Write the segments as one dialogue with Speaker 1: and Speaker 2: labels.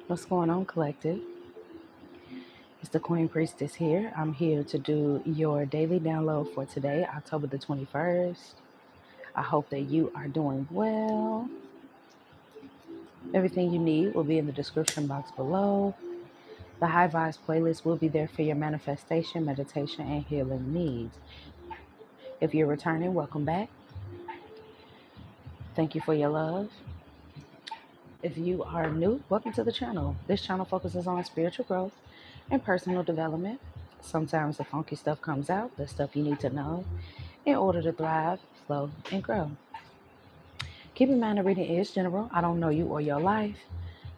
Speaker 1: What's going on, collective? It's the Queen Priestess here. I'm here to do your daily download for today, October the 21st. I hope that you are doing well. Everything you need will be in the description box below. The High Vibes playlist will be there for your manifestation, meditation, and healing needs. If you're returning, welcome back. Thank you for your love. If you are new, welcome to the channel. This channel focuses on spiritual growth and personal development. Sometimes the funky stuff comes out, the stuff you need to know in order to thrive, flow, and grow. Keep in mind the reading is general. I don't know you or your life.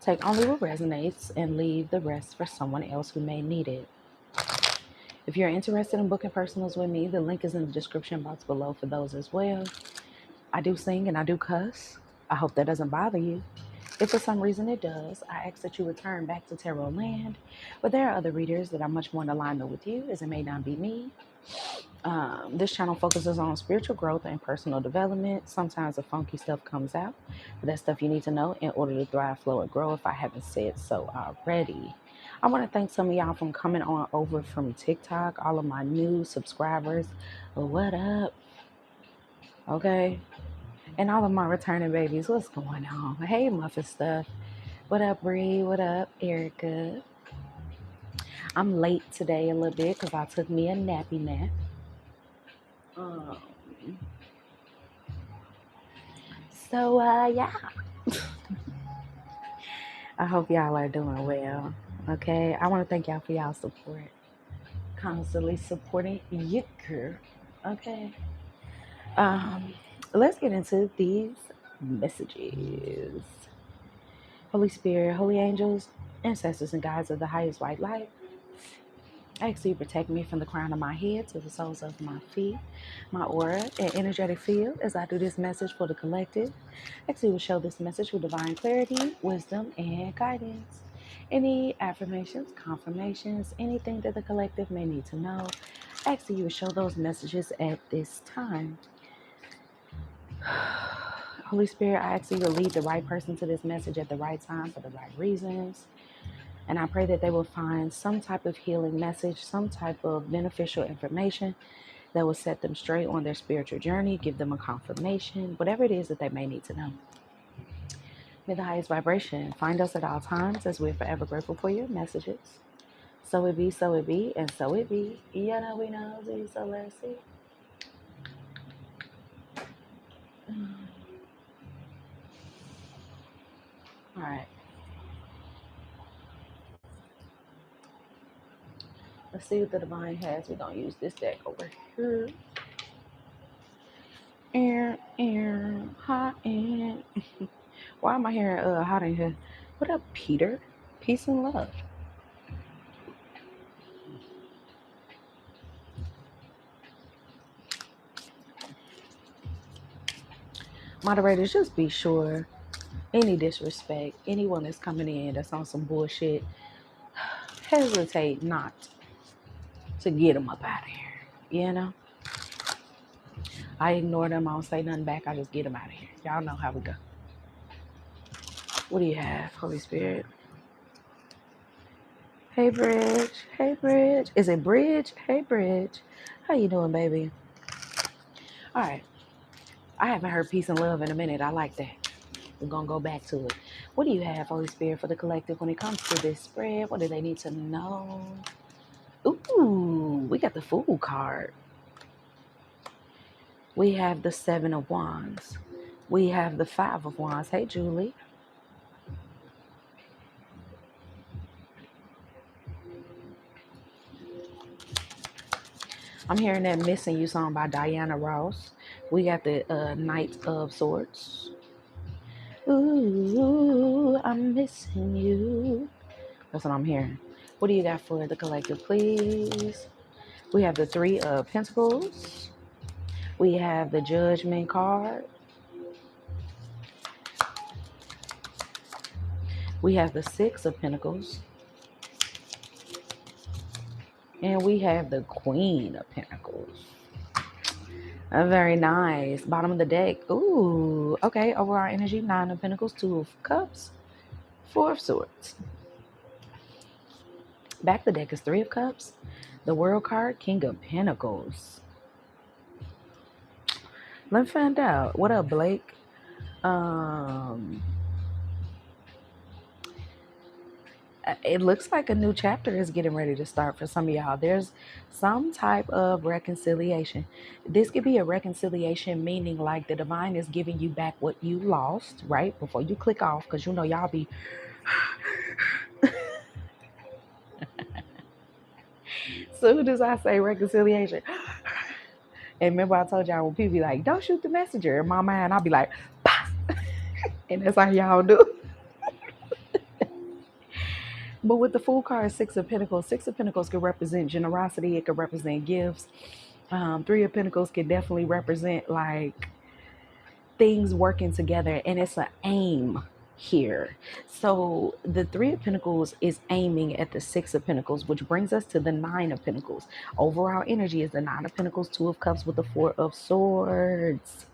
Speaker 1: Take only what resonates and leave the rest for someone else who may need it. If you're interested in booking personals with me, the link is in the description box below for those as well. I do sing and I do cuss. I hope that doesn't bother you. If for some reason it does, I ask that you return back to Tarot Land. But there are other readers that are much more in alignment with you, as it may not be me. This channel focuses on spiritual growth and personal development. Sometimes the funky stuff comes out, but that's stuff you need to know in order to thrive, flow, and grow if I haven't said so already. I want to thank some of y'all from coming on over from TikTok, all of my new subscribers. What up? Okay. And all of my returning babies, what's going on? Hey, Muffin Stuff. What up, Bree? What up, Erica? I'm late today a little bit because I took me a nappy nap. Yeah. I hope y'all are doing well. Okay. I want to thank y'all for y'all support. Constantly supporting you, girl. Okay. Let's get into these messages. Holy Spirit, holy angels, ancestors, and guides of the highest white light, I ask you protect me from the crown of my head to the soles of my feet, my aura, and energetic field as I do this message for the collective. I ask you to show this message with divine clarity, wisdom, and guidance. Any affirmations, confirmations, anything that the collective may need to know, I ask you to show those messages at this time. Holy Spirit, I ask you to lead the right person to this message at the right time for the right reasons. And I pray that they will find some type of healing message, some type of beneficial information that will set them straight on their spiritual journey, give them a confirmation, whatever it is that they may need to know. May the highest vibration find us at all times as we're forever grateful for your messages. So it be, and so it be. Yeah, no, we know, so let's see. All right. Let's see what the divine has. We're going to use this deck over here. Hot and why am I hearing hot in here? What up, Peter? Peace and love. Moderators, just be sure, any disrespect, anyone that's coming in that's on some bullshit, hesitate not to get them up out of here. You know? I ignore them. I don't say nothing back. I just get them out of here. Y'all know how we go. What do you have, Holy Spirit? Hey, Bridge. Hey, Bridge. Is it Bridge? Hey, Bridge. How you doing, baby? All right. I haven't heard peace and love in a minute. I like that. We're going to go back to it. What do you have, Holy Spirit, for the collective when it comes to this spread? What do they need to know? Ooh, we got the Fool card. We have the Seven of Wands. We have the Five of Wands. Hey, Julie. I'm hearing that Missing You song by Diana Ross. We got the Knight of Swords. Ooh, I'm missing you. That's what I'm hearing. What do you got for the collective, please? We have the Three of Pentacles. We have the Judgment card. We have the Six of Pentacles. And we have the Queen of Pentacles. Very nice. Bottom of the deck. Ooh, okay. Overall energy, Nine of Pentacles, Two of Cups, Four of Swords. Back of the deck is Three of Cups. The World card, King of Pentacles. Let me find out. What up, Blake? It looks like a new chapter is getting ready to start for some of y'all. There's some type of reconciliation. This could be a reconciliation, meaning like the divine is giving you back what you lost, right? Before you click off, because you know y'all be... Soon as I say reconciliation... And remember I told y'all when people be like, don't shoot the messenger. In my mind, I'll be like, bah! And that's how y'all do. But with the Fool card, Six of Pentacles could represent generosity. It could represent gifts. Three of Pentacles can definitely represent like things working together, and it's an aim here. So the Three of Pentacles is aiming at the Six of Pentacles, which brings us to the Nine of Pentacles. Overall energy is the Nine of Pentacles, Two of Cups with the Four of Swords.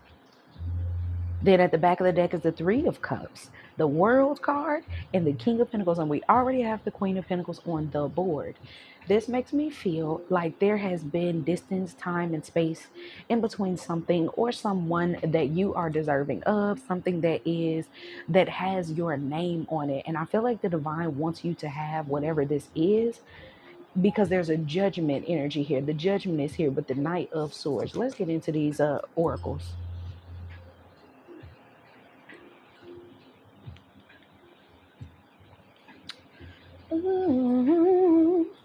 Speaker 1: Then at the back of the deck is the Three of Cups, the World card, and the King of Pentacles. And we already have the Queen of Pentacles on the board. This makes me feel like there has been distance, time, and space in between something or someone that you are deserving of, something that has your name on it. And I feel like the divine wants you to have whatever this is, because there's a judgment energy here. The judgment is here, but the Knight of Swords. Let's get into these oracles.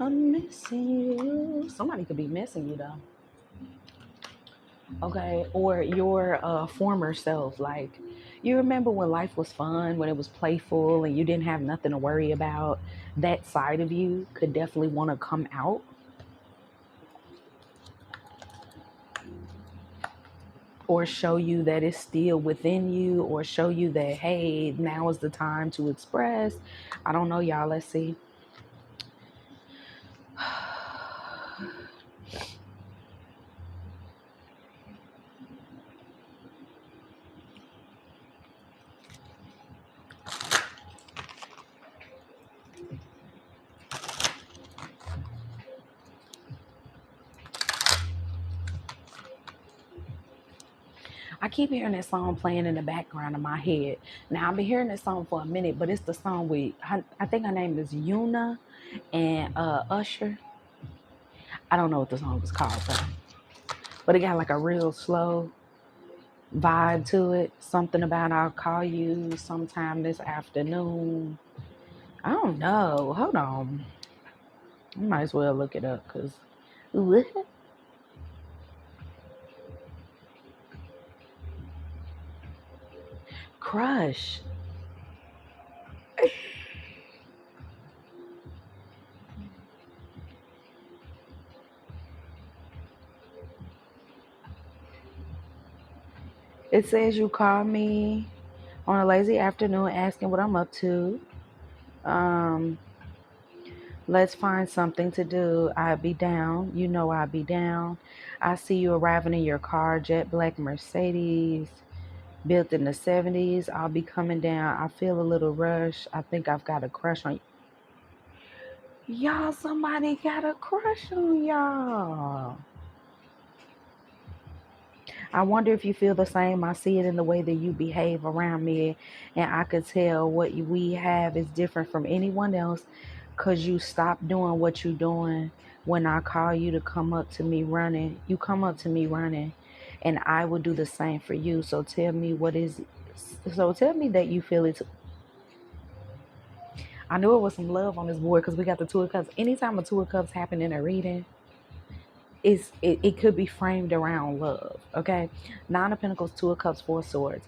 Speaker 1: I'm missing you. Somebody could be missing you though. Okay, or your former self. Like, you remember when life was fun, when it was playful and you didn't have nothing to worry about. That side of you could definitely want to come out. Or show you that it's still within you, or show you that, hey, now is the time to express. I don't know, y'all. Let's see. I keep hearing that song playing in the background of my head. Now, I've been hearing this song for a minute, but it's the song with, I think her name is Yuna and Usher. I don't know what the song was called, but it got like a real slow vibe to it. Something about I'll call you sometime this afternoon. I don't know. Hold on. I might as well look it up because... Crush. It says you call me on a lazy afternoon asking what I'm up to. Let's find something to do. I'll be down. You know I'll be down. I see you arriving in your car, jet black Mercedes, built in the 70s. I'll be coming down. I feel a little rush. I think I've got a crush on you. Y'all, somebody got a crush on y'all. I wonder if you feel the same. I see it in the way that you behave around me, and I could tell what we have is different from anyone else, because you stop doing what you're doing. When I call you to come up to me running, you come up to me running, and I will do the same for you. So tell me tell me that you feel it. I knew it was some love on this board because we got the Two of Cups. Anytime a Two of Cups happen in a reading, it could be framed around love. Okay, Nine of Pentacles, Two of Cups, Four of Swords.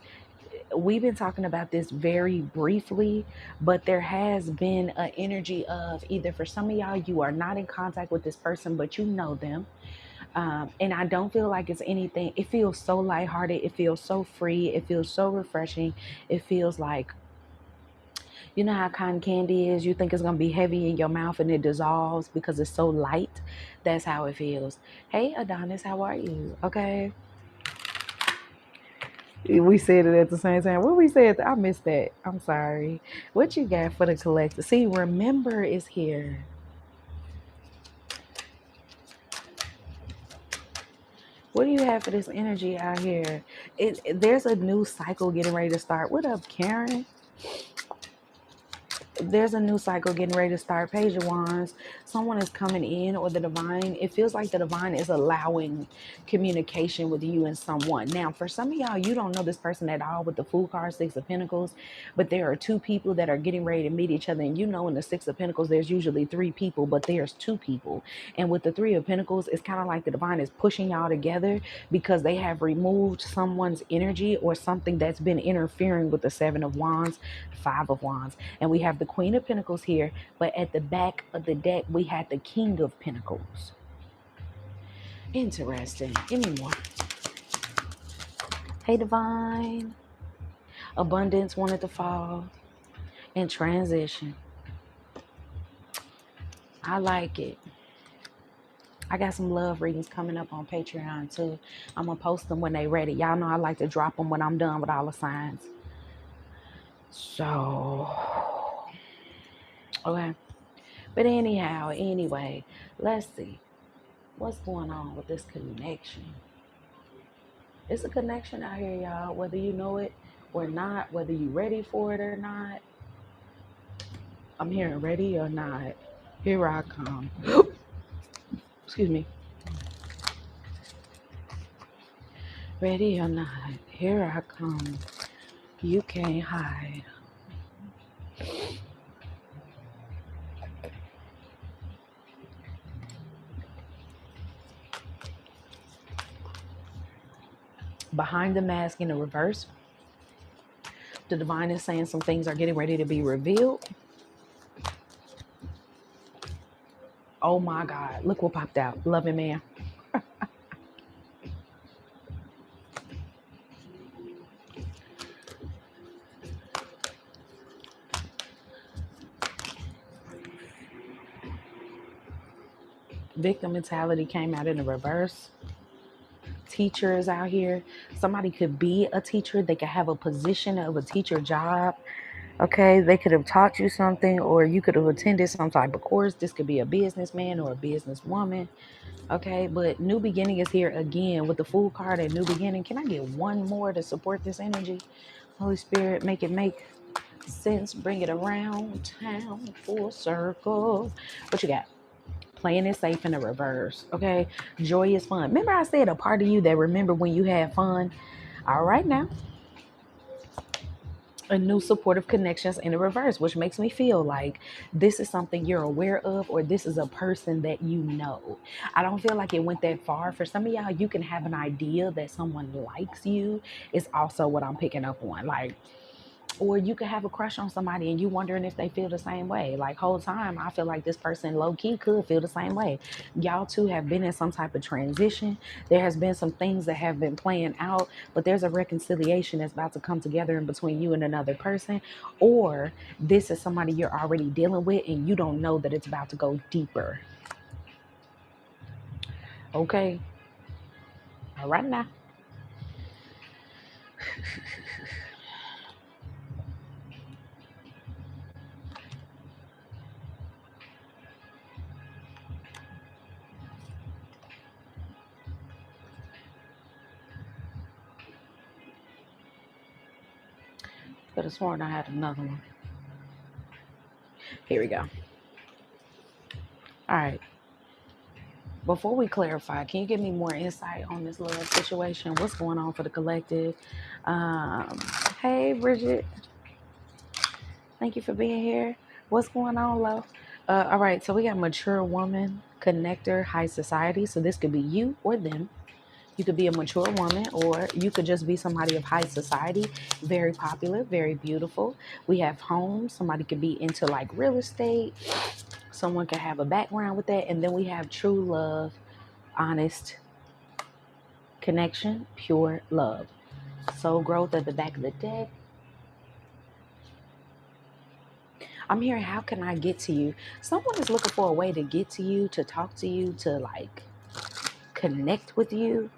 Speaker 1: We've been talking about this very briefly, but there has been an energy of either, for some of y'all, you are not in contact with this person, but you know them. And I don't feel like it's anything. It feels so lighthearted. It feels so free. It feels so refreshing. It feels like, you know how cotton candy is? You think it's going to be heavy in your mouth and it dissolves because it's so light. That's how it feels. Hey, Adonis, how are you? Okay. We said it at the same time. What we said? I missed that. I'm sorry. What you got for the collective? See, remember is here. What do you have for this energy out here? There's a new cycle getting ready to start. What up, Karen? There's a new cycle getting ready to start. Page of Wands. Someone is coming in, or the divine. It feels like the divine is allowing communication with you and someone. Now, for some of y'all, you don't know this person at all with the Fool card, Six of Pentacles, but there are two people that are getting ready to meet each other. And you know, in the Six of Pentacles, there's usually three people, but there's two people. And with the Three of Pentacles, it's kind of like the divine is pushing y'all together because they have removed someone's energy or something that's been interfering with the Seven of Wands, Five of Wands. And we have the Queen of Pentacles here, but at the back of the deck, we had the King of Pentacles. Interesting. Give me more. Hey, divine. Abundance wanted to fall. And transition. I like it. I got some love readings coming up on Patreon too. I'm going to post them when they're ready. Y'all know I like to drop them when I'm done with all the signs. So, okay. But anyhow, anyway, let's see. What's going on with this connection? It's a connection out here, y'all, whether you know it or not, whether you're ready for it or not. I'm hearing ready or not. Here I come. Excuse me. Ready or not, here I come. You can't hide. Behind the mask in the reverse, the divine is saying some things are getting ready to be revealed. Oh my God, look what popped out. Loving man. Victim mentality came out in the reverse. Teachers out here. Somebody could be a teacher. They could have a position of a teacher job. Okay, they could have taught you something, or you could have attended some type of course. This could be a businessman or a businesswoman. Okay, but new beginning is here again with the Fool card and new beginning. Can I get one more to support this energy? Holy Spirit, make it make sense. Bring it around town, full circle. What you got? Playing it safe in the reverse. Okay, joy is fun. Remember I said a part of you that remember when you had fun? All right now. A new supportive connections in the reverse, which makes me feel like this is something you're aware of, or this is a person that you know. I don't feel like it went that far. For some of y'all, you can have an idea that someone likes you. It's also what I'm picking up on. Like, or you could have a crush on somebody and you wondering if they feel the same way. Like, whole time I feel like this person low-key could feel the same way. Y'all two have been in some type of transition. There has been some things that have been playing out, but there's a reconciliation that's about to come together in between you and another person. Or this is somebody you're already dealing with and you don't know that it's about to go deeper. Okay. All right now. Could have sworn I had another one. Here we go. All right. Before we clarify, can you give me more insight on this love situation? What's going on for the collective? Hey, Bridget. Thank you for being here. What's going on, love? All right, so we got mature woman, connector, high society. So this could be you or them. You could be a mature woman, or you could just be somebody of high society, very popular, very beautiful. We have homes. Somebody could be into like real estate. Someone could have a background with that. And then we have true love, honest connection, pure love. Soul growth at the back of the deck. I'm hearing, how can I get to you? Someone is looking for a way to get to you, to talk to you, to like connect with you.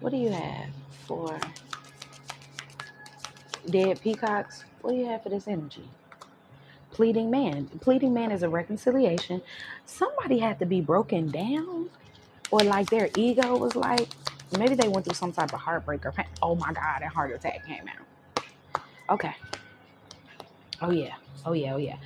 Speaker 1: What do you have for dead peacocks? What do you have for this energy? Pleading man. Pleading man is a reconciliation. Somebody had to be broken down, or like their ego was like, maybe they went through some type of heartbreak or pain. Oh my God, a heart attack came out. Okay. Oh yeah. Oh yeah. Oh yeah.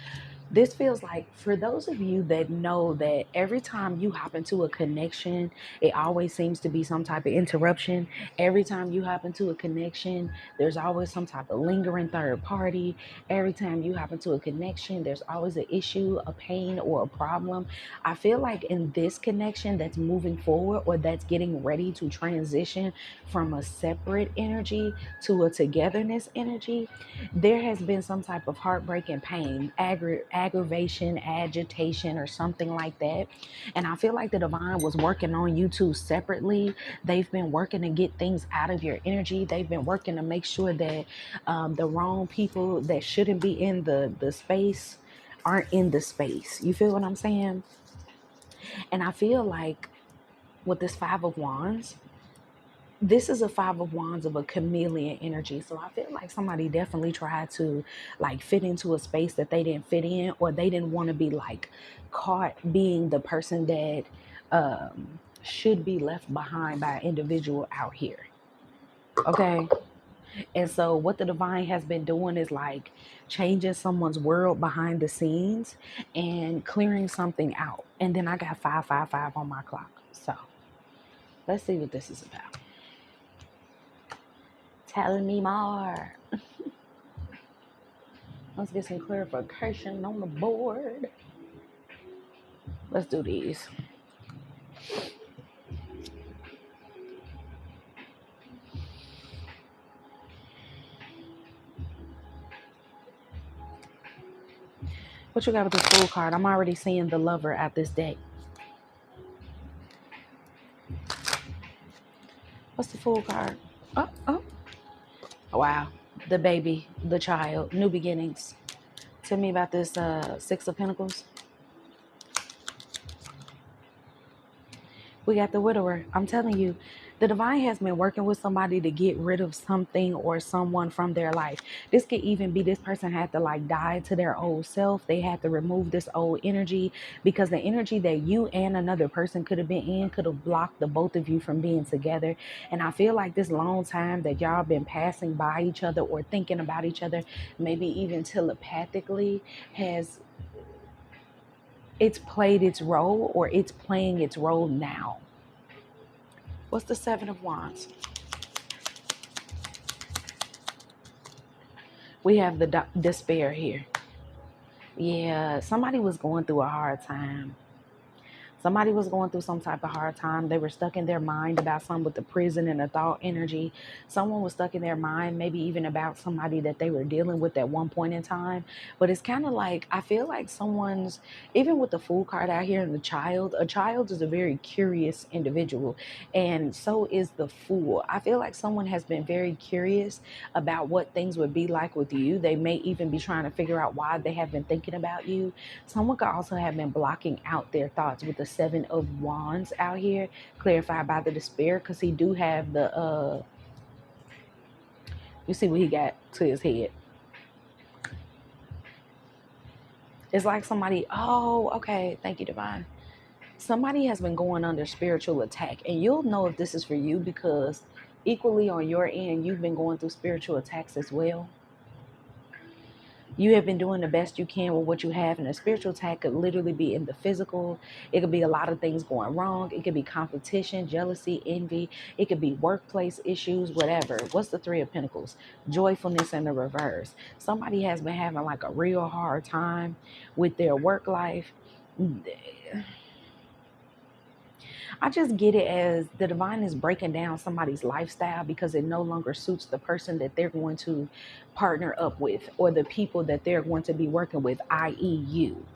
Speaker 1: This feels like, for those of you that know that every time you hop into a connection, it always seems to be some type of interruption. Every time you hop into a connection, there's always some type of lingering third party. Every time you hop into a connection, there's always an issue, a pain, or a problem. I feel like in this connection that's moving forward, or that's getting ready to transition from a separate energy to a togetherness energy, there has been some type of heartbreak and pain, aggravation, agitation, or something like that. And I feel like the divine was working on you two separately. They've been working to get things out of your energy. They've been working to make sure that the wrong people that shouldn't be in the space aren't in the space. You feel what I'm saying? And I feel like with this Five of Wands, this is a Five of Wands of a chameleon energy. So I feel like somebody definitely tried to like fit into a space that they didn't fit in, or they didn't want to be like caught being the person that should be left behind by an individual out here. Okay. And so what the divine has been doing is like changing someone's world behind the scenes and clearing something out. And then I got 555 on my clock. So let's see what this is about. Tell me more. Let's get some clarification on the board. Let's do these. What you got with this Fool card? I'm already seeing the Lover at this deck. What's the Fool card? Oh, oh. Wow. The baby, the child, new beginnings. Tell me about this Six of Pentacles. We got the Widower. I'm telling you, the divine has been working with somebody to get rid of something or someone from their life. This could even be this person had to like die to their old self. They had to remove this old energy, because the energy that you and another person could have been in could have blocked the both of you from being together. And I feel like this long time that y'all been passing by each other or thinking about each other, maybe even telepathically, it's played its role, or it's playing its role now. What's the Seven of Wands? We have the despair here. Yeah, somebody was going through a hard time. Somebody was going through some type of hard time. They were stuck in their mind about something with the prison and the thought energy. Someone was stuck in their mind, maybe even about somebody that they were dealing with at one point in time. But it's kind of like, I feel like someone's, even with the Fool card out here and the child, a child is a very curious individual. And so is the Fool. I feel like someone has been very curious about what things would be like with you. They may even be trying to figure out why they have been thinking about you. Someone could also have been blocking out their thoughts with the Seven of Wands out here, clarified by the despair, because he do have the you see what he got to his head. It's like somebody, oh, okay, thank you, divine. Somebody has been going under spiritual attack, and you'll know if this is for you, because equally on your end, you've been going through spiritual attacks as well. You have been doing the best you can with what you have, and a spiritual attack could literally be in the physical. It could be a lot of things going wrong. It could be competition, jealousy, envy. It could be workplace issues, whatever. What's the Three of Pentacles? Joyfulness in the reverse. Somebody has been having like a real hard time with their work life. I just get it as the divine is breaking down somebody's lifestyle because it no longer suits the person that they're going to partner up with, or the people that they're going to be working with, i.e. you.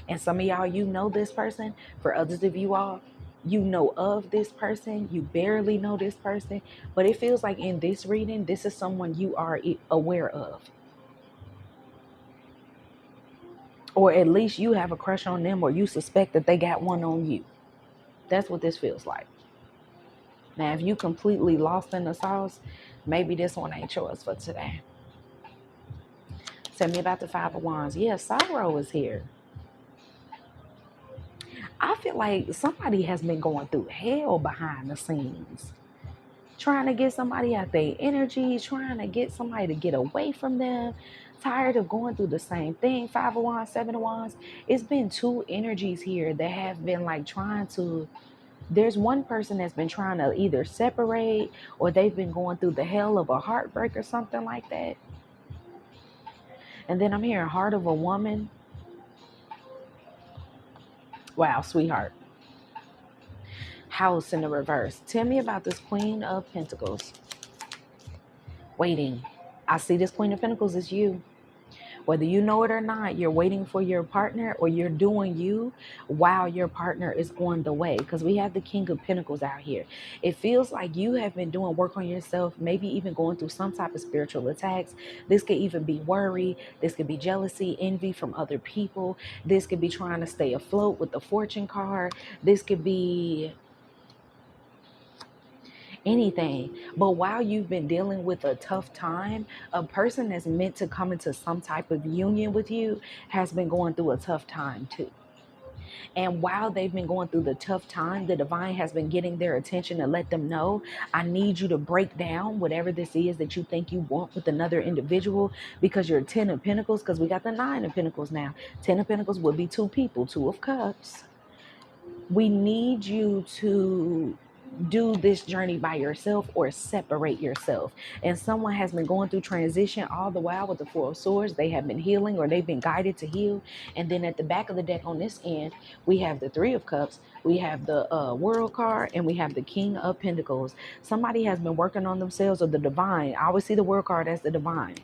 Speaker 1: And some of y'all, you know this person. For others of you all, you know of this person. You barely know this person. But it feels like in this reading, this is someone you are aware of. Or at least you have a crush on them, or you suspect that they got one on you. That's what this feels like. Now, if you completely lost in the sauce, maybe this one ain't yours for today. Tell me about the Five of Wands. Yeah, sorrow is here. I feel like somebody has been going through hell behind the scenes, trying to get somebody out their energy, trying to get somebody to get away from them, tired of going through the same thing. Five of Wands, Seven of Wands. It's been two energies here that have been like trying to, there's one person that's been trying to either separate, or they've been going through the hell of a heartbreak or something like that. And then I'm hearing heart of a woman. Wow, sweetheart. House in the reverse. Tell me about this Queen of Pentacles. Waiting. I see this Queen of Pentacles is you. Whether you know it or not, you're waiting for your partner, or you're doing you while your partner is on the way. Because we have the King of Pentacles out here. It feels like you have been doing work on yourself, maybe even going through some type of spiritual attacks. This could even be worry. This could be jealousy, envy from other people. This could be trying to stay afloat with the fortune card. This could be anything. But while you've been dealing with a tough time, a person that's meant to come into some type of union with you has been going through a tough time too. And while they've been going through the tough time, the divine has been getting their attention to let them know, I need you to break down whatever this is that you think you want with another individual, because you're 10 of Pentacles, because we got the 9 of Pentacles now. 10 of Pentacles would be two people, 2 of Cups. We need you to do this journey by yourself or separate yourself. And someone has been going through transition all the while with the Four of Swords. They have been healing, or they've been guided to heal. And then at the back of the deck on this end, we have the Three of Cups, we have the World card, and we have the King of Pentacles. Somebody has been working on themselves, or the divine. I always see the World card as the divine.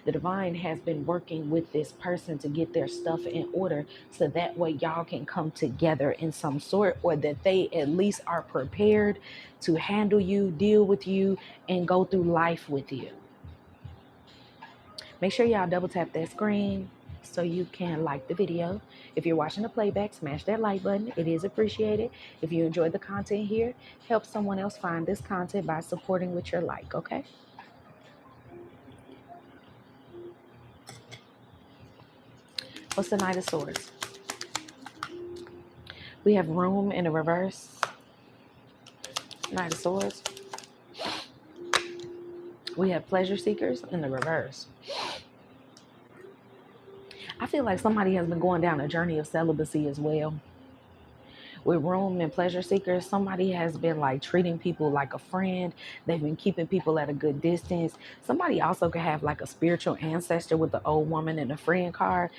Speaker 1: The divine has been working with this person to get their stuff in order, so that way y'all can come together in some sort, or that they at least are prepared to handle you, deal with you, and go through life with you. Make sure y'all double tap that screen so you can like the video. If you're watching the playback, smash that like button. It is appreciated. If you enjoy the content here, help someone else find this content by supporting with your like, okay? What's the Knight of Swords? We have room in the reverse. Knight of Swords. We have pleasure seekers in the reverse. I feel like somebody has been going down a journey of celibacy as well. With room and pleasure seekers, somebody has been like treating people like a friend. They've been keeping people at a good distance. Somebody also could have like a spiritual ancestor with the old woman and a friend card.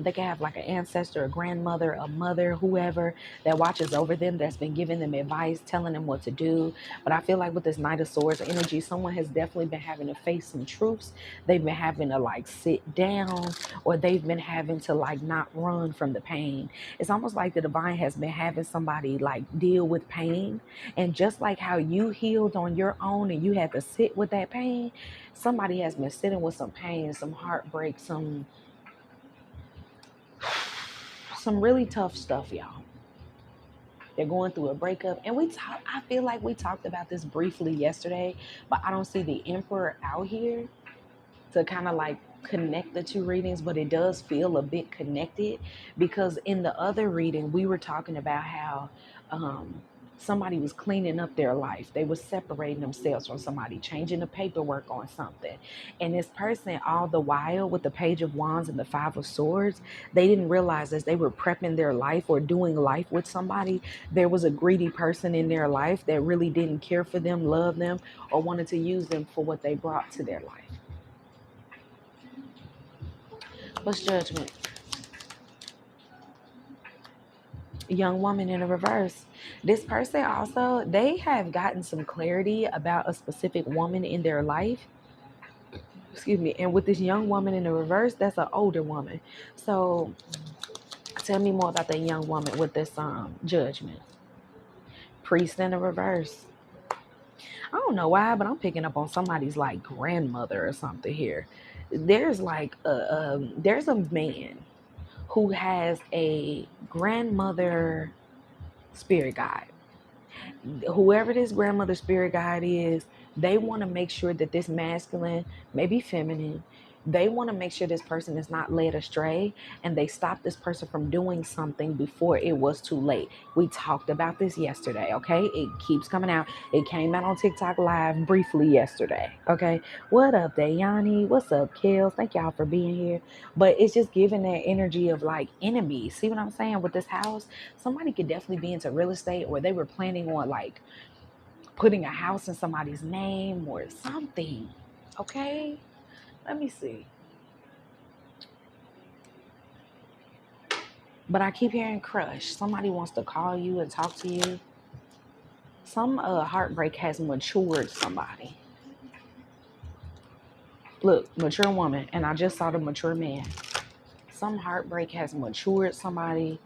Speaker 1: They could have like an ancestor, a grandmother, a mother, whoever that watches over them, that's been giving them advice, telling them what to do. But I feel like with this Knight of Swords energy, someone has definitely been having to face some truths. They've been having to like sit down, or they've been having to like not run from the pain. It's almost like the divine has been having somebody like deal with pain. And just like how you healed on your own and you had to sit with that pain, somebody has been sitting with some pain, some heartbreak, some really tough stuff, y'all. They're going through a breakup. And I feel like we talked about this briefly yesterday, but I don't see the Emperor out here to kind of like connect the two readings, but it does feel a bit connected, because in the other reading we were talking about how somebody was cleaning up their life. They were separating themselves from somebody, changing the paperwork on something. And this person, all the while, with the Page of Wands and the Five of Swords, they didn't realize as they were prepping their life or doing life with somebody, there was a greedy person in their life that really didn't care for them, love them, or wanted to use them for what they brought to their life. What's Judgment? Young woman in the reverse. This person also, they have gotten some clarity about a specific woman in their life. Excuse me. And with this young woman in the reverse, that's an older woman. So tell me more about the young woman with this Judgment. Priest in the reverse. I don't know why, but I'm picking up on somebody's like grandmother or something here. There's like there's a man who has a grandmother spirit guide. Whoever this grandmother spirit guide is, they want to make sure that this masculine, maybe feminine, they want to make sure this person is not led astray, and they stop this person from doing something before it was too late. We talked about this yesterday, okay? It keeps coming out. It came out on TikTok live briefly yesterday, okay? What up, Dayani? What's up, Kels? Thank y'all for being here. But it's just giving that energy of like enemies. See what I'm saying with this house? Somebody could definitely be into real estate, or they were planning on like putting a house in somebody's name or something, okay? Let me see. But I keep hearing crush. Somebody wants to call you and talk to you. Some heartbreak has matured somebody. Look, mature woman, and I just saw the mature man. Some heartbreak has matured somebody.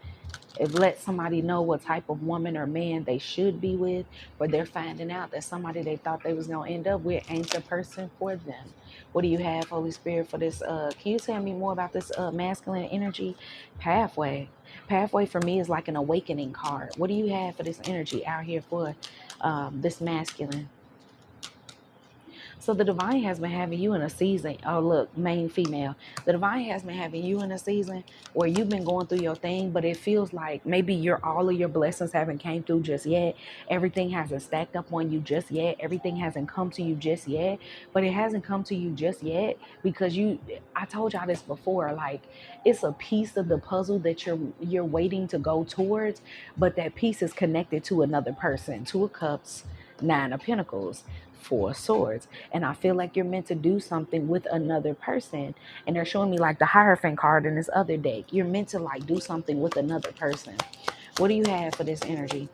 Speaker 1: It lets somebody know what type of woman or man they should be with, but they're finding out that somebody they thought they was going to end up with ain't the person for them. What do you have, Holy Spirit, for this? Can you tell me more about this masculine energy? Pathway. Pathway for me is like an awakening card. What do you have for this energy out here for this masculine? So the divine has been having you in a season. Oh, look, main female. The divine has been having you in a season where you've been going through your thing, but it feels like maybe all of your blessings haven't came through just yet. Everything hasn't stacked up on you just yet. Everything hasn't come to you just yet. But it hasn't come to you just yet because I told y'all this before, like it's a piece of the puzzle that you're waiting to go towards, but that piece is connected to another person. Two of Cups, Nine of Pentacles, Four of Swords. And I feel like you're meant to do something with another person. And they're showing me like the Hierophant card in this other deck. You're meant to like do something with another person. What do you have for this energy?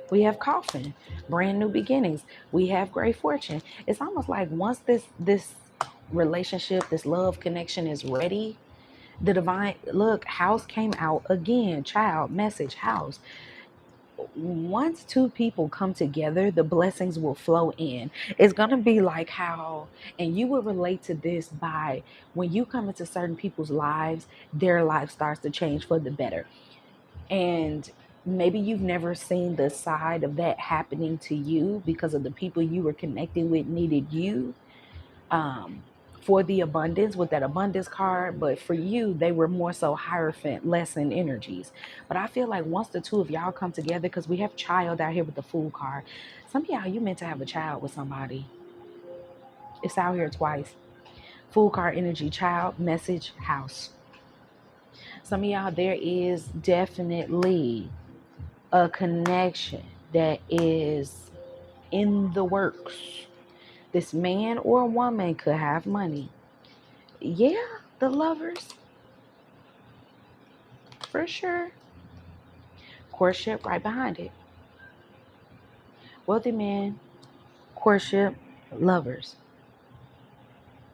Speaker 1: We have Coffin, brand new beginnings. We have Great Fortune. It's almost like once this relationship, this love connection is ready, the divine, look, house came out again. Child, message, house. Once two people come together, the blessings will flow in. It's going to be like how, and you will relate to this by when you come into certain people's lives, their life starts to change for the better. And maybe you've never seen the side of that happening to you because of the people you were connecting with needed you. For the abundance with that abundance card, but for you they were more so Hierophant lesson energies. But I feel like once the two of y'all come together, because we have child out here with the Fool card, some of y'all, you meant to have a child with somebody. It's out here twice. Fool card energy, child, message, house. Some of y'all, there is definitely a connection that is in the works. This man or woman could have money. Yeah, the Lovers. For sure. Courtship right behind it. Wealthy man, courtship, Lovers.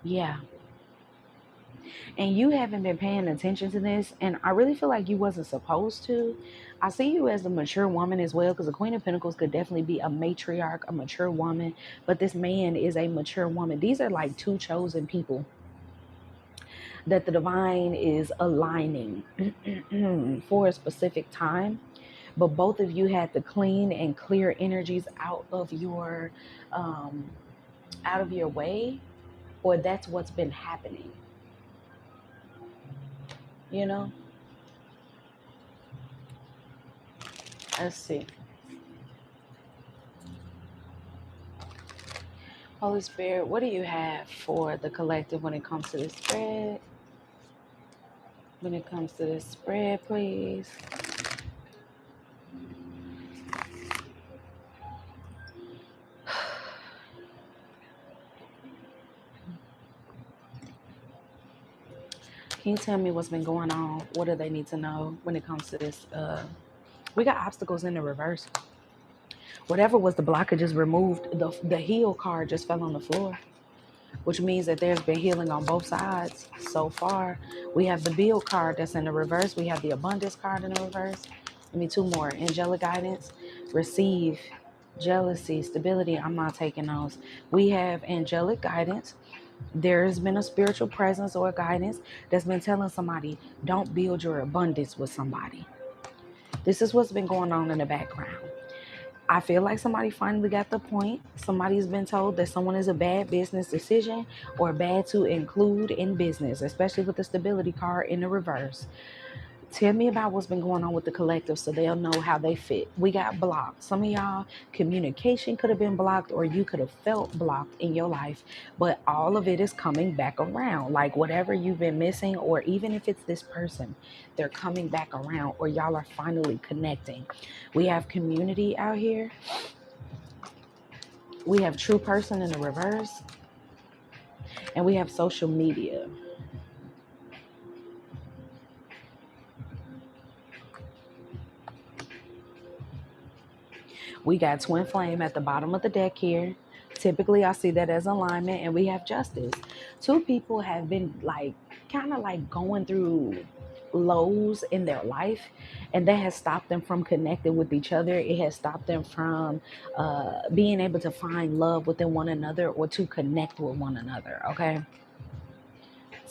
Speaker 1: Yeah. And you haven't been paying attention to this, and I really feel like you wasn't supposed to. I see you as a mature woman as well, because the Queen of Pentacles could definitely be a matriarch, a mature woman, but this man is a mature woman. These are like two chosen people that the divine is aligning for a specific time. But both of you had to clean and clear energies out of your way, or that's what's been happening. You know? Let's see. Holy Spirit, what do you have for the collective when it comes to this spread? When it comes to this spread, please. Can you tell me what's been going on? What do they need to know when it comes to this? We got obstacles in the reverse. Whatever was the blockage is removed. The heal card just fell on the floor, which means that there's been healing on both sides so far. We have the build card that's in the reverse. We have the abundance card in the reverse. Give me two more. Angelic guidance, receive, jealousy, stability. I'm not taking those. We have angelic guidance, There's been a spiritual presence or guidance that's been telling somebody, don't build your abundance with somebody. This is what's been going on in the background. I feel like somebody finally got the point. Somebody's been told that someone is a bad business decision or bad to include in business, especially with the stability card in the reverse. Tell me about what's been going on with the collective so they'll know how they fit. We got blocked. Some of y'all, communication could have been blocked, or you could have felt blocked in your life, but all of it is coming back around. Like whatever you've been missing, or even if it's this person, they're coming back around, or y'all are finally connecting. We have community out here. We have true person in the reverse, and we have social media. We got twin flame at the bottom of the deck here. Typically, I see that as alignment, and we have justice. Two people have been like kind of like going through lows in their life, and that has stopped them from connecting with each other. It has stopped them from being able to find love within one another or to connect with one another. Okay.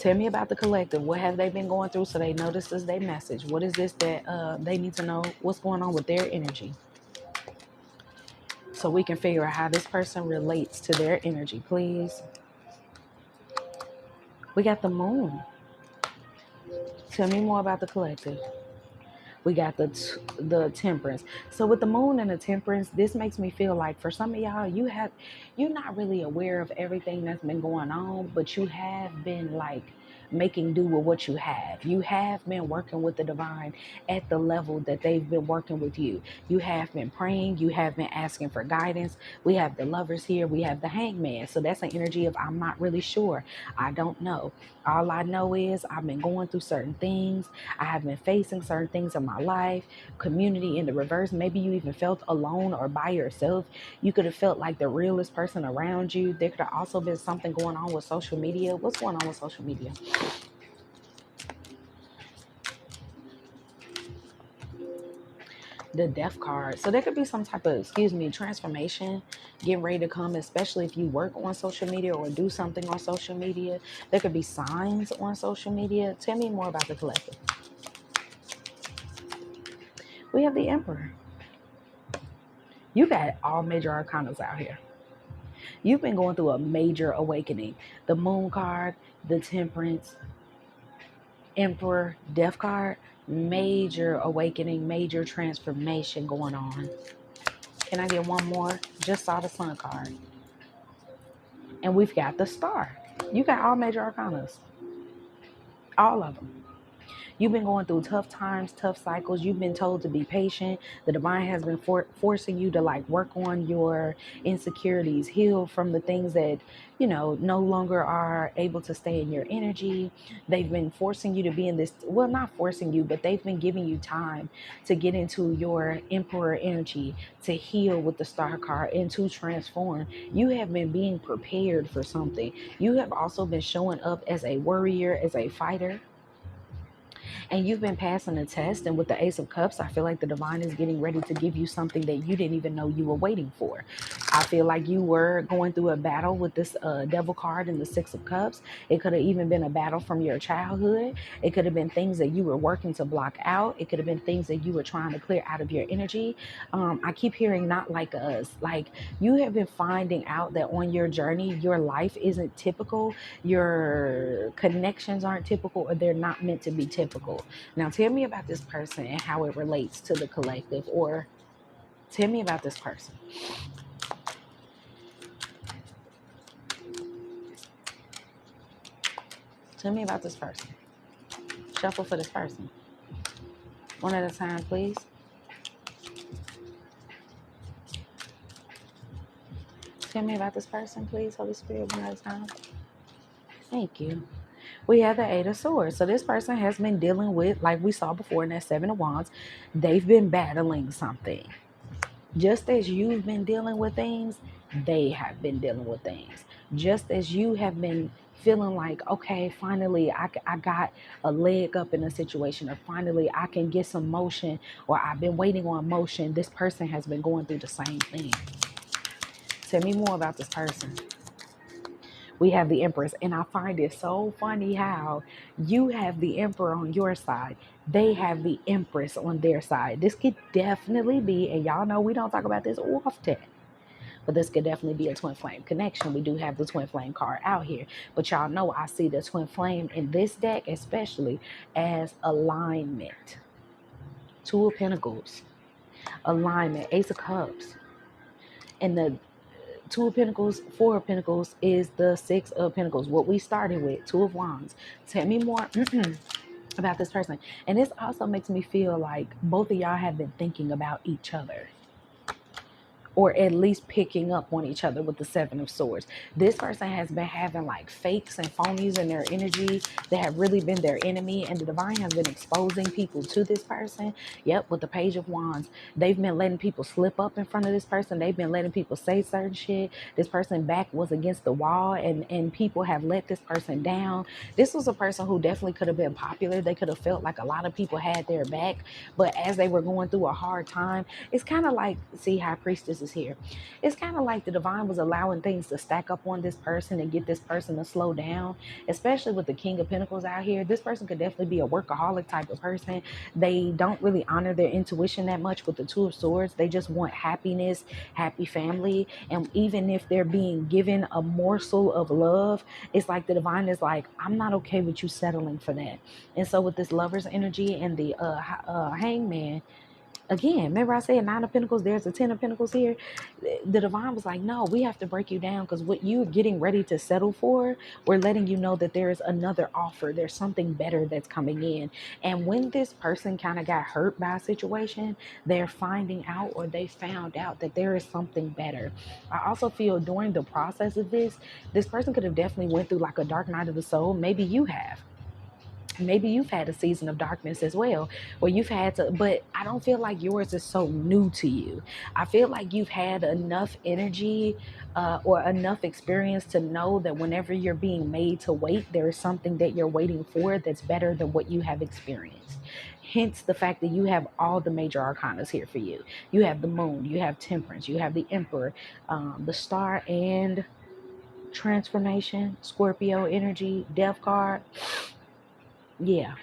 Speaker 1: Tell me about the collective. What have they been going through so they know this is their message? What is this that they need to know? What's going on with their energy? So we can figure out how this person relates to their energy, please. We got the moon. Tell me more about the collective. We got the temperance. So with the moon and the temperance, this makes me feel like for some of y'all, you're not really aware of everything that's been going on, but you have been like making do with what you have. You have been working with the divine at the level that they've been working with you. You have been praying. You have been asking for guidance. We have the lovers here. We have the hangman. So that's an energy of I'm not really sure. I don't know. All I know is I've been going through certain things. I have been facing certain things in my life. Community in the reverse. Maybe you even felt alone or by yourself. You could have felt like the realest person around you. There could have also been something going on with social media. What's going on with social media? The death card. So there could be some type of, transformation getting ready to come, especially if you work on social media or do something on social media. There could be signs on social media. Tell me more about the collective. We have the Emperor. You got all major arcanas out here. You've been going through a major awakening. The Moon card, the Temperance, Emperor, Death card, major awakening, major transformation going on. Can I get one more? Just saw the Sun card. And we've got the Star. You got all major arcanas. All of them. You've been going through tough times, tough cycles. You've been told to be patient. The divine has been forcing you to like work on your insecurities, heal from the things that, no longer are able to stay in your energy. They've been forcing you to be in this, well, not forcing you, but they've been giving you time to get into your Emperor energy, to heal with the Star card and to transform. You have been being prepared for something. You have also been showing up as a warrior, as a fighter. And you've been passing a test, and with the Ace of Cups, I feel like the divine is getting ready to give you something that you didn't even know you were waiting for. I feel like you were going through a battle with this Devil card and the Six of Cups. It could have even been a battle from your childhood. It could have been things that you were working to block out. It could have been things that you were trying to clear out of your energy. I keep hearing not like us. Like you have been finding out that on your journey, your life isn't typical. Your connections aren't typical, or they're not meant to be typical. Now tell me about this person and how it relates to the collective, or tell me about this person. Tell me about this person. Shuffle for this person. One at a time, please. Tell me about this person, please, Holy Spirit, one at a time. Thank you. We have the Eight of Swords. So this person has been dealing with, like we saw before in that Seven of Wands, they've been battling something. Just as you've been dealing with things, they have been dealing with things. Just as you have been feeling like, okay, finally I got a leg up in a situation, or finally I can get some motion, or I've been waiting on motion, this person has been going through the same thing. Tell me more about this person. We have the Empress. And I find it so funny how you have the Emperor on your side. They have the Empress on their side. This could definitely be, and y'all know we don't talk about this often, but this could definitely be a twin flame connection. We do have the twin flame card out here, but y'all know I see the twin flame in this deck especially as alignment. Two of Pentacles, alignment, Ace of Cups, and the Two of Pentacles, Four of Pentacles is the Six of Pentacles. What we started with, Two of Wands. Tell me more about this person. And this also makes me feel like both of y'all have been thinking about each other, or at least picking up on each other with the Seven of Swords. This person has been having like fakes and phonies in their energy that have really been their enemy, and the divine has been exposing people to this person. Yep, with the Page of Wands, they've been letting people slip up in front of this person. They've been letting people say certain shit. This person back was against the wall, and people have let this person down. This was a person who definitely could have been popular. They could have felt like a lot of people had their back, but as they were going through a hard time, it's kind of like, see, High Priestess is here. It's kind of like the divine was allowing things to stack up on this person and get this person to slow down, especially with the King of Pentacles out here. This person could definitely be a workaholic type of person. They don't really honor their intuition that much with the Two of Swords. They just want happiness, happy family. And even if they're being given a morsel of love, it's like the divine is like, I'm not okay with you settling for that. And so with this Lover's energy and the Hangman, again, remember I said Nine of Pentacles, there's a Ten of Pentacles here. The divine was like, no, we have to break you down, because what you're getting ready to settle for, we're letting you know that there is another offer. There's something better that's coming in. And when this person kind of got hurt by a situation, they're finding out, or they found out, that there is something better. I also feel during the process of this person could have definitely went through like a dark night of the soul. Maybe you have. Maybe you've had a season of darkness as well, where you've had to, but I don't feel like yours is so new to you. I feel like you've had enough energy or enough experience to know that whenever you're being made to wait, there is something that you're waiting for that's better than what you have experienced. Hence the fact that you have all the major arcanas here for you. You have the Moon, you have Temperance, you have the Emperor, the Star, and Transformation, Scorpio energy, Death card. Yeah,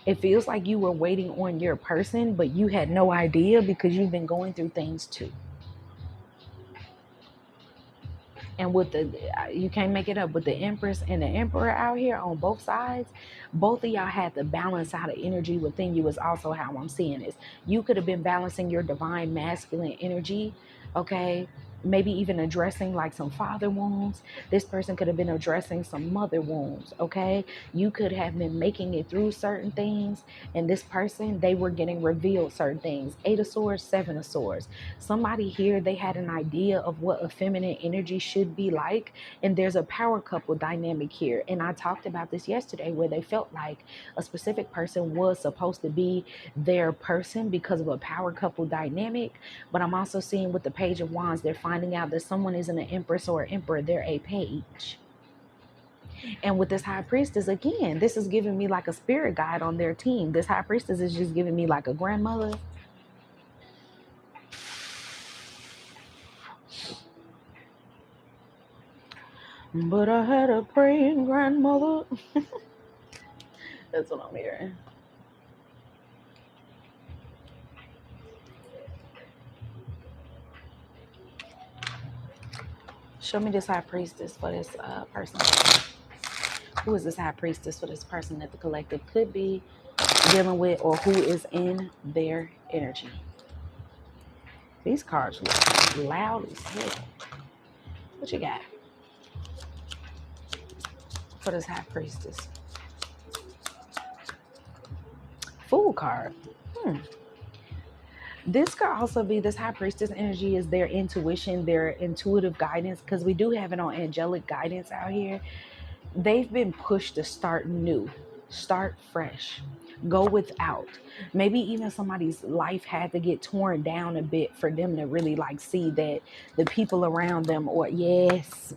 Speaker 1: it feels like you were waiting on your person, but you had no idea because you've been going through things too. And with the, you can't make it up, with the Empress and the Emperor out here on both sides, both of y'all had to balance out the energy within you, is also how I'm seeing this. You could have been balancing your divine masculine energy, okay? Maybe even addressing like some father wounds. This person could have been addressing some mother wounds, okay? You could have been making it through certain things, and this person, they were getting revealed certain things. Eight of Swords, Seven of Swords. Somebody here, they had an idea of what a feminine energy should be like, and there's a power couple dynamic here. And I talked about this yesterday, where they felt like a specific person was supposed to be their person because of a power couple dynamic. But I'm also seeing with the Page of Wands, they're finding out that someone isn't an Empress or an Emperor, they're a page. And with this High Priestess, again, this is giving me like a spirit guide on their team. This High Priestess is just giving me like a grandmother. But I had a praying grandmother. That's what I'm hearing. Show me this High Priestess for this person. Who is this High Priestess for this person that the collective could be dealing with, or who is in their energy? These cards look loud as hell. What you got for this High Priestess? Fool card. This could also be, this High Priestess energy is their intuition, their intuitive guidance, because we do have it on angelic guidance out here. They've been pushed to start new, start fresh, go without. Maybe even somebody's life had to get torn down a bit for them to really like see that the people around them, or yes.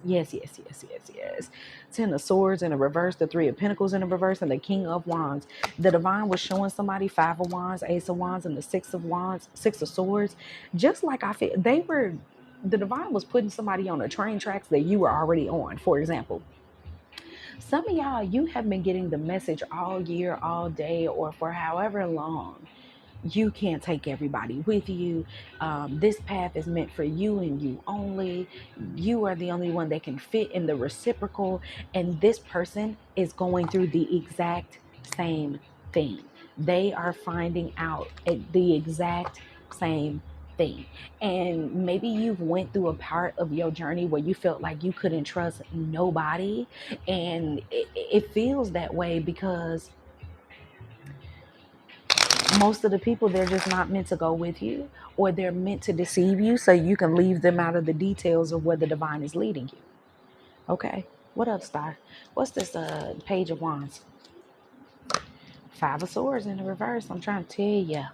Speaker 1: Ten of Swords in the reverse, the Three of Pentacles in the reverse, and the King of Wands. The divine was showing somebody Five of Wands, Ace of Wands, and the Six of Wands, Six of Swords. Just like I feel they were The divine was putting somebody on the train tracks that you were already on. For example, some of y'all, you have been getting the message all year, all day, or for however long. You can't take everybody with you. This path is meant for you and you only. You are the only one that can fit in the reciprocal. And this person is going through the exact same thing. They are finding out the exact same thing. And maybe you've went through a part of your journey where you felt like you couldn't trust nobody. And it feels that way because most of the people, they're just not meant to go with you, or they're meant to deceive you so you can leave them out of the details of where the divine is leading you. Okay, what up, Star? What's this Page of Wands? Five of Swords in the reverse. I'm trying to tell you,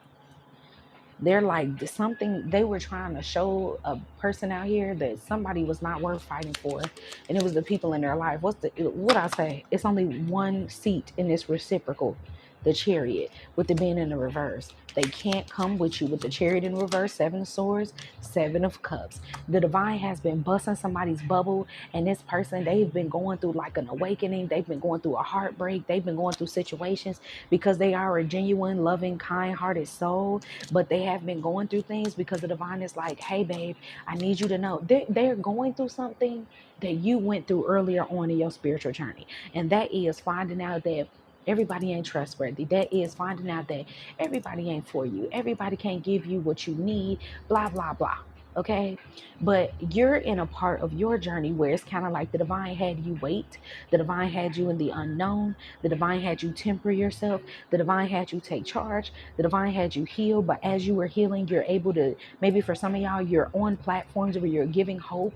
Speaker 1: they're like something they were trying to show a person out here that somebody was not worth fighting for, and it was the people in their life. What I say? It's only one seat in this reciprocal, the Chariot, with it being in the reverse. They can't come with you with the Chariot in reverse. Seven of Swords, Seven of Cups. The divine has been busting somebody's bubble, and this person, they've been going through like an awakening. They've been going through a heartbreak. They've been going through situations because they are a genuine, loving, kind-hearted soul, but they have been going through things because the divine is like, hey, babe, I need you to know they're going through something that you went through earlier on in your spiritual journey. And that is finding out that everybody ain't trustworthy. That is finding out that everybody ain't for you. Everybody can't give you what you need, blah, blah, blah. Okay, but you're in a part of your journey where it's kind of like the divine had you wait, the divine had you in the unknown, the divine had you temper yourself, the divine had you take charge, the divine had you heal. But as you were healing, you're able to, maybe for some of y'all, you're on platforms where you're giving hope,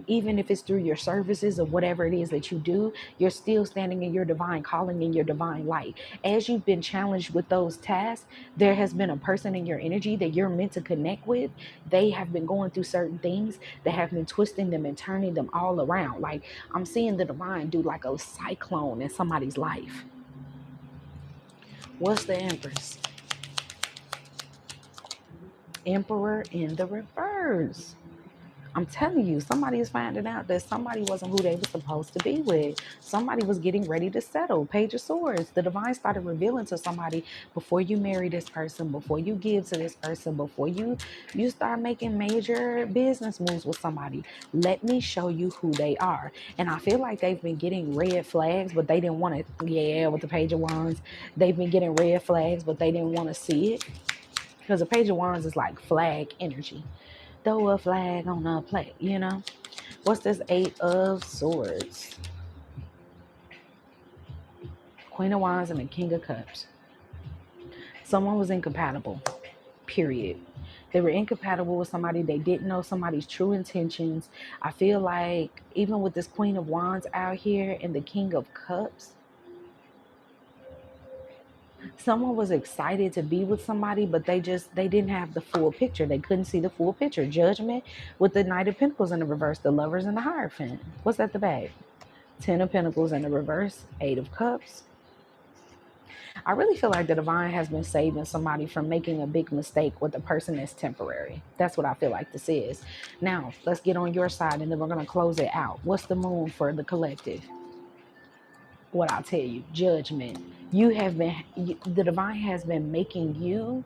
Speaker 1: even if it's through your services or whatever it is that you do, you're still standing in your divine calling, in your divine light. As you've been challenged with those tasks, there has been a person in your energy that you're meant to connect with. They have been going through certain things that have been twisting them and turning them all around. Like, I'm seeing the divine do like a cyclone in somebody's life. What's the Empress? Emperor in the reverse. I'm telling you, somebody is finding out that somebody wasn't who they were supposed to be with. Somebody was getting ready to settle. Page of Swords. The divine started revealing to somebody, before you marry this person, before you give to this person, before you start making major business moves with somebody, let me show you who they are. And I feel like they've been getting red flags, but they didn't want to. Yeah, with the Page of Wands, they've been getting red flags, but they didn't want to see it. Because the Page of Wands is like flag energy. Throw a flag on a plate, you know? What's this Eight of Swords? Queen of Wands and the King of Cups. Someone was incompatible, period. They were incompatible with somebody. They didn't know somebody's true intentions. I feel like even with this Queen of Wands out here and the King of Cups, someone was excited to be with somebody, but they didn't have the full picture. They couldn't see the full picture. Judgment with the Knight of Pentacles in the reverse, the Lovers and the Hierophant. What's at the back? Ten of Pentacles in the reverse, Eight of Cups. I really feel like the divine has been saving somebody from making a big mistake with a person that's temporary. That's what I feel like this is. Now, let's get on your side and then we're going to close it out. What's the moon for the collective? What I'll tell you, judgment. The divine has been making you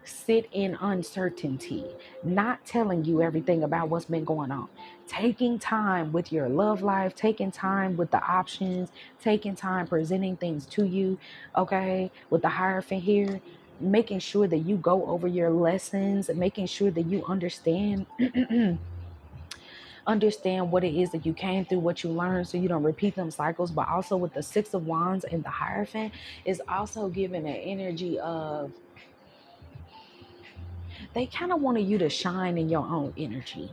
Speaker 1: sit in uncertainty, not telling you everything about what's been going on, taking time with your love life, taking time with the options, taking time presenting things to you, okay, with the Hierophant here, making sure that you go over your lessons, making sure that you understand understand what it is that you came through, what you learned, so you don't repeat them cycles. But also with the Six of Wands and the Hierophant is also giving an energy of, they kind of wanted you to shine in your own energy.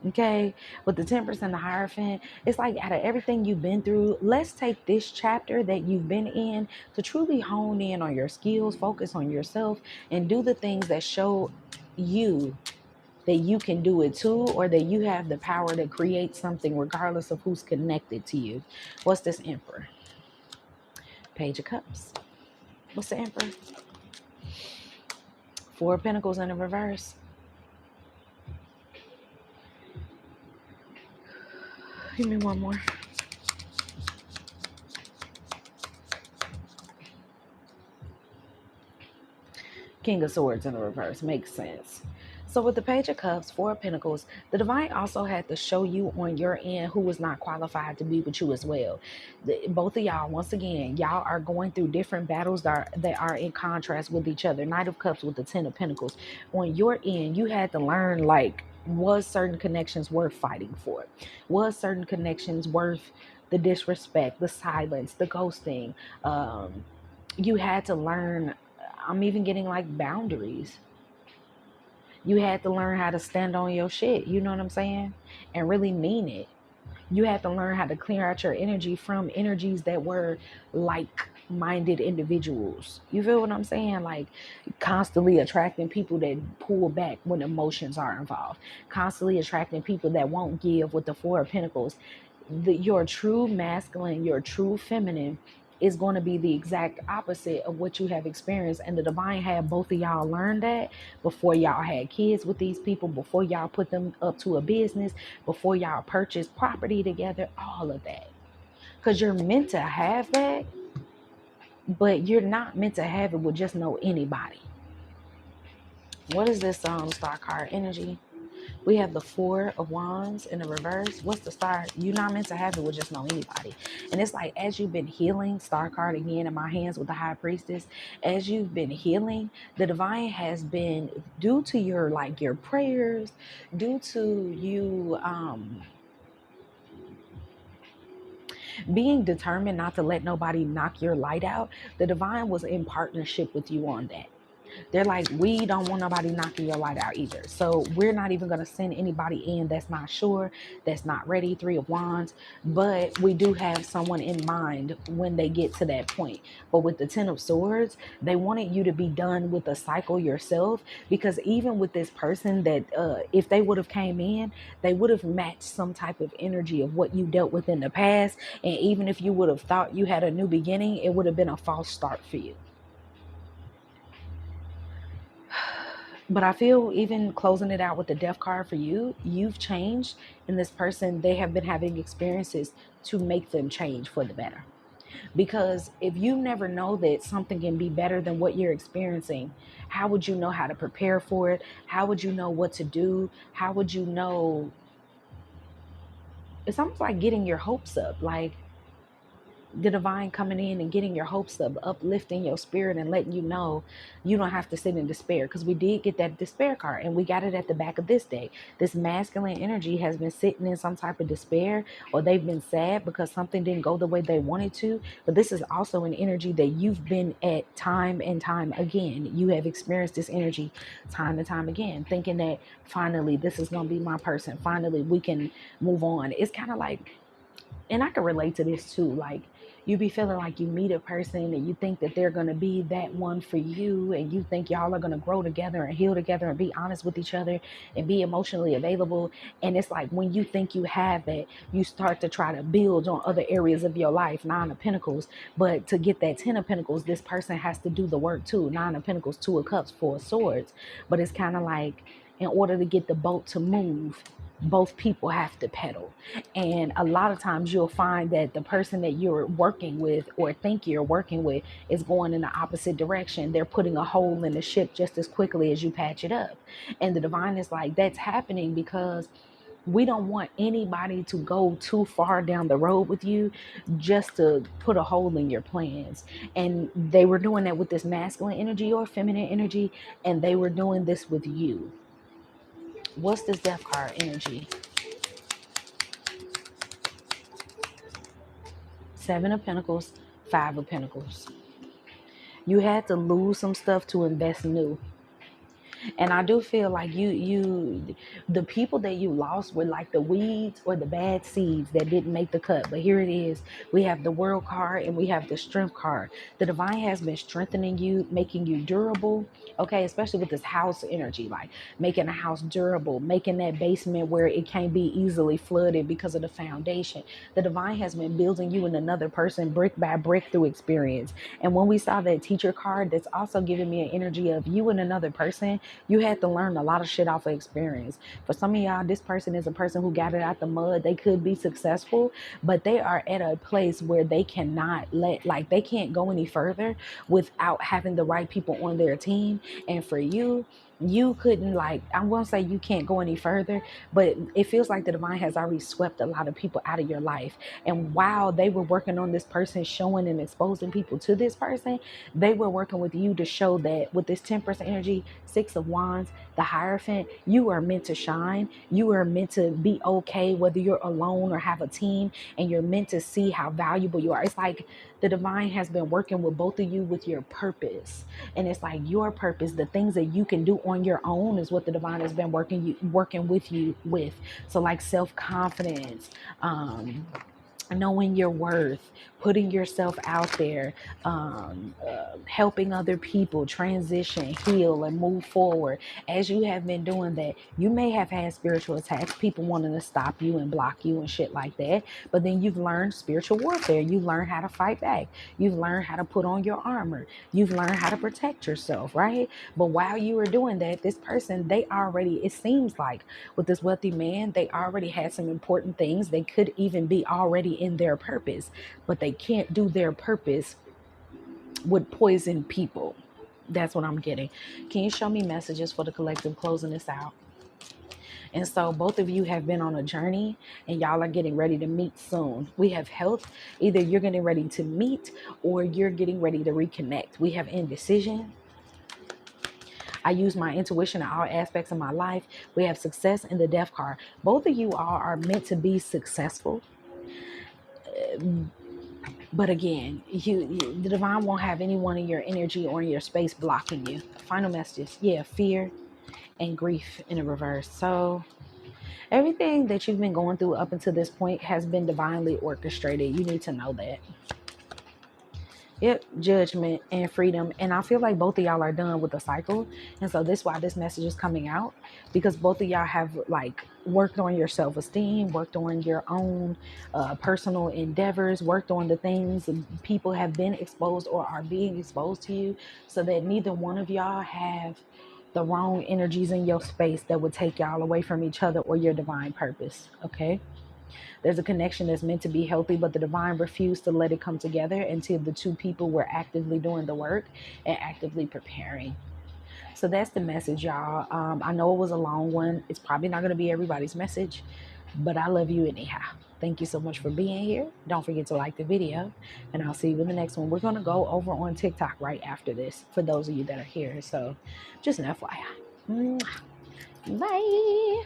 Speaker 1: Okay, with the Temperance and the Hierophant, it's like out of everything you've been through, let's take this chapter that you've been in to truly hone in on your skills, focus on yourself, and do the things that show you that you can do it too, or that you have the power to create something regardless of who's connected to you. What's this Emperor? Page of Cups. What's the Emperor? Four of Pentacles in the reverse. Give me one more. King of Swords in the reverse. Makes sense. So with the Page of Cups, Four of Pentacles, the Divine also had to show you on your end who was not qualified to be with you as well. Both of y'all, once again, y'all are going through different battles that are in contrast with each other. Knight of Cups with the Ten of Pentacles. On your end, you had to learn, like, was certain connections worth fighting for? Was certain connections worth the disrespect, the silence, the ghosting? You had to learn, I'm even getting like boundaries. You had to learn how to stand on your shit. You know what I'm saying? And really mean it. You had to learn how to clear out your energy from energies that were like-minded individuals. You feel what I'm saying? Like constantly attracting people that pull back when emotions are involved. Constantly attracting people that won't give with the Four of Pentacles. Your true masculine, your true feminine is going to be the exact opposite of what you have experienced. And the Divine had both of y'all learn that before y'all had kids with these people, before y'all put them up to a business, before y'all purchased property together, all of that. Because you're meant to have that, but you're not meant to have it with just no anybody. What is this star card energy? We have the Four of Wands in the reverse. What's the star? You're not meant to have it with just no anybody. And it's like, as you've been healing, star card again in my hands with the High Priestess, as you've been healing, the Divine has been, due to your, like, your prayers, due to you being determined not to let nobody knock your light out, the Divine was in partnership with you on that. They're like, we don't want nobody knocking your light out either. So we're not even going to send anybody in that's not sure, that's not ready. Three of Wands. But we do have someone in mind when they get to that point. But with the Ten of Swords, they wanted you to be done with the cycle yourself. Because even with this person that if they would have came in, they would have matched some type of energy of what you dealt with in the past. And even if you would have thought you had a new beginning, it would have been a false start for you. But I feel, even closing it out with the Death card for you, you've changed, and this person, they have been having experiences to make them change for the better. Because if you never know that something can be better than what you're experiencing, how would you know how to prepare for it? How would you know what to do? How would you know? It's almost like getting your hopes up. Like, the Divine coming in and getting your hopes up, uplifting your spirit and letting you know you don't have to sit in despair. Because we did get that despair card, and we got it at the back of this day. This masculine energy has been sitting in some type of despair, or they've been sad because something didn't go the way they wanted to. But this is also an energy that you've been at time and time again. You have experienced this energy time and time again, thinking that finally this is going to be my person. Finally, we can move on. It's kind of like, and I can relate to this too, like, you be feeling like you meet a person and you think that they're going to be that one for you, and you think y'all are going to grow together and heal together and be honest with each other and be emotionally available. And it's like, when you think you have that, you start to try to build on other areas of your life. Nine of Pentacles. But to get that Ten of Pentacles, this person has to do the work too. Nine of Pentacles, Two of Cups, Four of Swords. But it's kind of like, in order to get the boat to move, both people have to pedal. And a lot of times you'll find that the person that you're working with, or think you're working with, is going in the opposite direction. They're putting a hole in the ship just as quickly as you patch it up. And the Divine is like, that's happening because we don't want anybody to go too far down the road with you just to put a hole in your plans. And they were doing that with this masculine energy or feminine energy, and they were doing this with you. What's this Death card energy? Seven of Pentacles, Five of Pentacles. You had to lose some stuff to invest new. And I do feel like the people that you lost were like the weeds or the bad seeds that didn't make the cut. But here it is. We have the World card and we have the Strength card. The Divine has been strengthening you, making you durable. Okay, especially with this house energy, like making a house durable, making that basement where it can't be easily flooded because of the foundation. The Divine has been building you and another person brick by brick through experience. And when we saw that Teacher card, that's also giving me an energy of you and another person You had to learn a lot of shit off of experience. For some of y'all, this person is a person who got it out the mud. They could be successful, but they are at a place where they cannot they can't go any further without having the right people on their team. And for you, you couldn't, I won't say you can't go any further, but it feels like the divine has already swept a lot of people out of your life. And while they were working on this person, showing and exposing people to this person, they were working with you to show that with this Temperance energy, Six of Wands, the Hierophant, you are meant to shine. You are meant to be okay, whether you're alone or have a team, and you're meant to see how valuable you are. It's like the divine has been working with both of you with your purpose. And it's like your purpose, the things that you can do on your own, is what the divine has been working with you with. So like self-confidence, knowing your worth, putting yourself out there, helping other people transition, heal, and move forward. As you have been doing that, you may have had spiritual attacks, people wanting to stop you and block you and shit like that. But then you've learned spiritual warfare. You've learned how to fight back. You've learned how to put on your armor. You've learned how to protect yourself, right? But while you were doing that, this person, they already, it seems like with this wealthy man, they already had some important things. They could even be already in their purpose, but they can't do their purpose with poison people. That's what I'm getting. Can you show me messages for the collective closing this out? And so both of you have been on a journey and y'all are getting ready to meet soon. We have health. Either you're getting ready to meet or you're getting ready to reconnect. We have indecision. I use my intuition in all aspects of my life. We have success in the death card. Both of you all are meant to be successful. But again, the divine won't have anyone in your energy or in your space blocking you. Final messages. Yeah, fear and grief in a reverse. So everything that you've been going through up until this point has been divinely orchestrated. You need to know that. Yep, judgment and freedom. And I feel like both of y'all are done with the cycle. And so this is why this message is coming out, because both of y'all have worked on your self-esteem, worked on your own personal endeavors, worked on the things people have been exposed or are being exposed to you, so that neither one of y'all have the wrong energies in your space that would take y'all away from each other or your divine purpose. Okay. There's a connection that's meant to be healthy, but the divine refused to let it come together until the two people were actively doing the work and actively preparing. So that's the message, y'all. I know it was a long one. It's probably not going to be everybody's message, but I love you anyhow. Thank you so much for being here. Don't forget to like the video, and I'll see you in the next one. We're going to go over on TikTok right after this for those of you that are here. So just an FYI. Bye.